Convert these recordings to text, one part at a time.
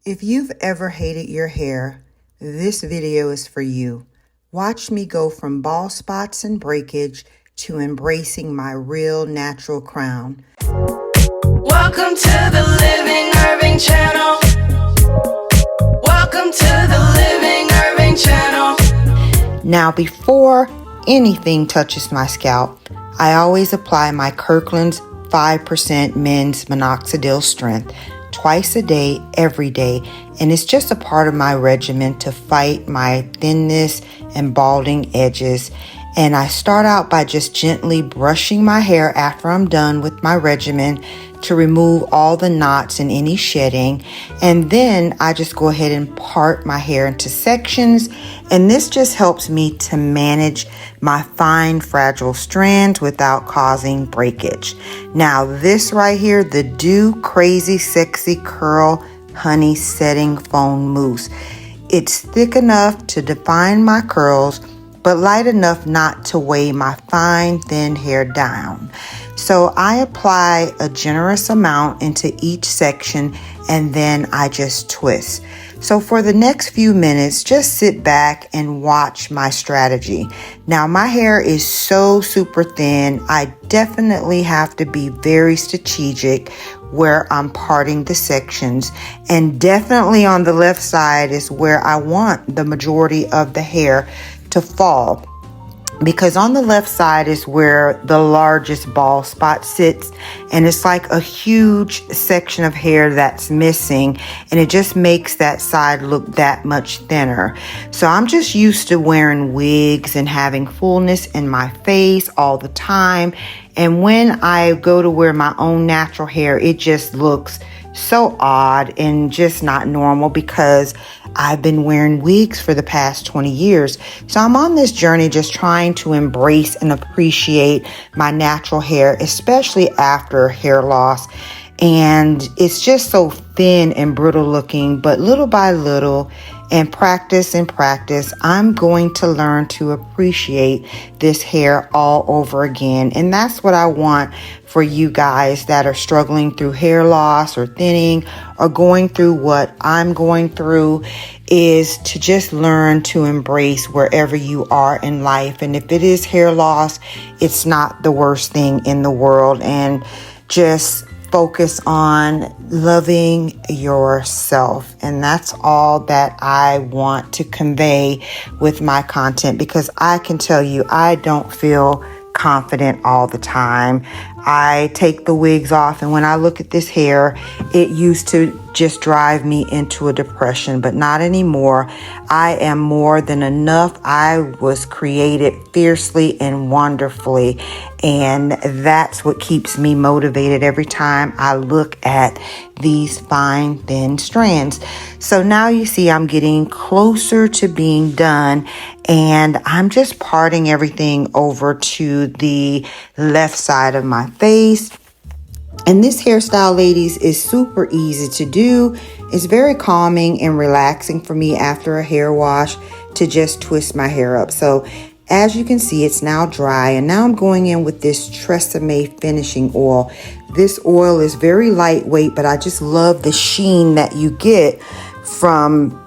If you've ever hated your hair, this video is for you. Watch me go from bald spots and breakage to embracing my real natural crown. Welcome to the LIvingIrving channel. Welcome to the LIvingIrving channel. Now, before anything touches my scalp, I always apply my Kirkland's 5% men's minoxidil strength twice a day, every day, and it's just a part of my regimen to fight my thinness and balding edges. And I start out by just gently brushing my hair after I'm done with my regimen to remove all the knots and any shedding. And then I just go ahead and part my hair into sections. And this just helps me to manage my fine, fragile strands without causing breakage. Now this right here, the Do Crazy Sexy Curl Honey Setting Foam Mousse. It's thick enough to define my curls, but light enough not to weigh my fine, thin hair down. So I apply a generous amount into each section and then I just twist. So for the next few minutes, just sit back and watch my strategy. Now my hair is so super thin, I definitely have to be very strategic where I'm parting the sections, and definitely on the left side is where I want the majority of the hair to fall, because on the left side is where the largest bald spot sits, and it's like a huge section of hair that's missing, and it just makes that side look that much thinner. So I'm just used to wearing wigs and having fullness in my face all the time, and when I go to wear my own natural hair, it just looks so odd and just not normal because I've been wearing wigs for the past 20 years. So I'm on this journey just trying to embrace and appreciate my natural hair, especially after hair loss. And it's just so thin and brittle looking, but little by little and practice, I'm going to learn to appreciate this hair all over again. And that's what I want for you guys that are struggling through hair loss or thinning or going through what I'm going through, is to just learn to embrace wherever you are in life. And if it is hair loss, it's not the worst thing in the world. And just focus on loving yourself. And that's all that I want to convey with my content, because I can tell you, I don't feel confident all the time. I take the wigs off, and when I look at this hair, it used to just drive me into a depression, but not anymore. I am more than enough. I was created fiercely and wonderfully, and that's what keeps me motivated every time I look at these fine, thin strands. So now you see I'm getting closer to being done, and I'm just parting everything over to the left side of my face. And this hairstyle, ladies, is super easy to do. It's very calming and relaxing for me after a hair wash to just twist my hair up. So as you can see, it's now dry, and now I'm going in with this Tresemme finishing oil. This oil is very lightweight, but I just love the sheen that you get from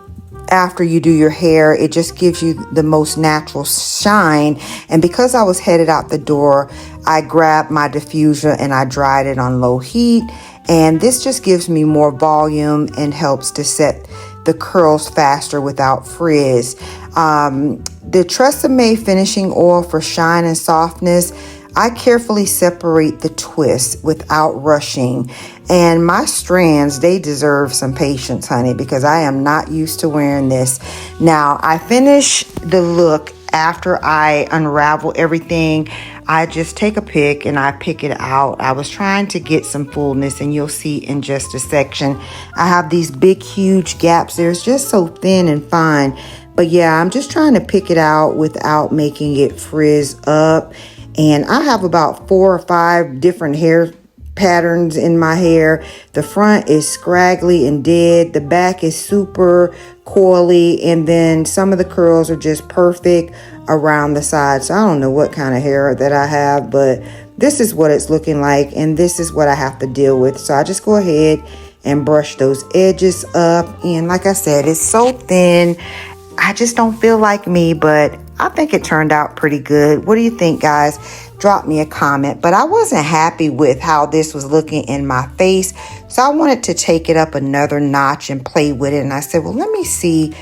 after you do your hair. It just gives you the most natural shine. And because I was headed out the door, I grabbed my diffuser and I dried it on low heat. And this just gives me more volume and helps to set the curls faster without frizz. The Tresemme finishing oil for shine and softness, I carefully separate the twists without rushing. And my strands, they deserve some patience, honey, because I am not used to wearing this. Now, I finish the look after I unravel everything. I just take a pick and I pick it out. I was trying to get some fullness, and you'll see in just a section. I have these big, huge gaps there. It's just so thin and fine. But yeah, I'm just trying to pick it out without making it frizz up. And I have about 4 or 5 different hair patterns in my hair. The front is scraggly and dead. The back is super coily. And then some of the curls are just perfect around the side. So I don't know what kind of hair that I have, but this is what it's looking like. And this is what I have to deal with. So I just go ahead and brush those edges up. And like I said, it's so thin. I just don't feel like me, but I think it turned out pretty good. What do you think, guys? Drop me a comment. But I wasn't happy with how this was looking in my face, so I wanted to take it up another notch and play with it. And I said, well, let me see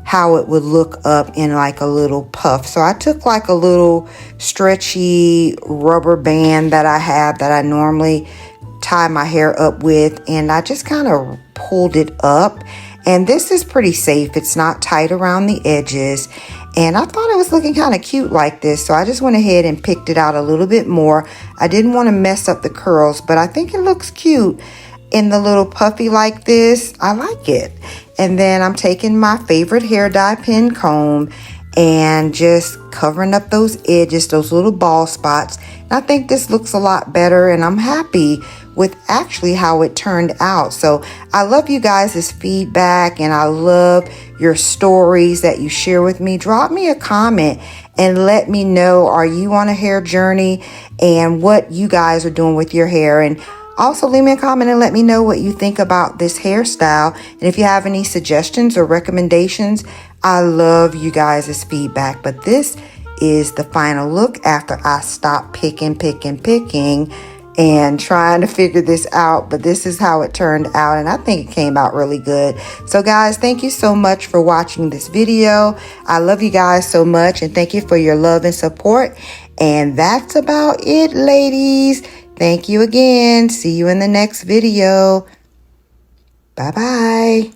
how it would look up in like a little puff. So I took like a little stretchy rubber band that I have that I normally tie my hair up with, and I just kind of pulled it up. And this is pretty safe. It's not tight around the edges. And I thought it was looking kind of cute like this. So I just went ahead and picked it out a little bit more. I didn't want to mess up the curls, but I think it looks cute in the little puffy like this. I like it. And then I'm taking my favorite hair dye pin comb and just covering up those edges, those little bald spots. And I think this looks a lot better, and I'm happy with actually how it turned out. So I love you guys' feedback, and I love your stories that you share with me. Drop me a comment and let me know, are you on a hair journey and what you guys are doing with your hair? And also leave me a comment and let me know what you think about this hairstyle. And if you have any suggestions or recommendations, I love you guys' feedback. But this is the final look after I stop picking and trying to figure this out. But this is how it turned out, and I think it came out really good. So guys, thank you so much for watching this video. I love you guys so much, and thank you for your love and support. And that's about it, ladies. Thank you again. See you in the next video. Bye-bye.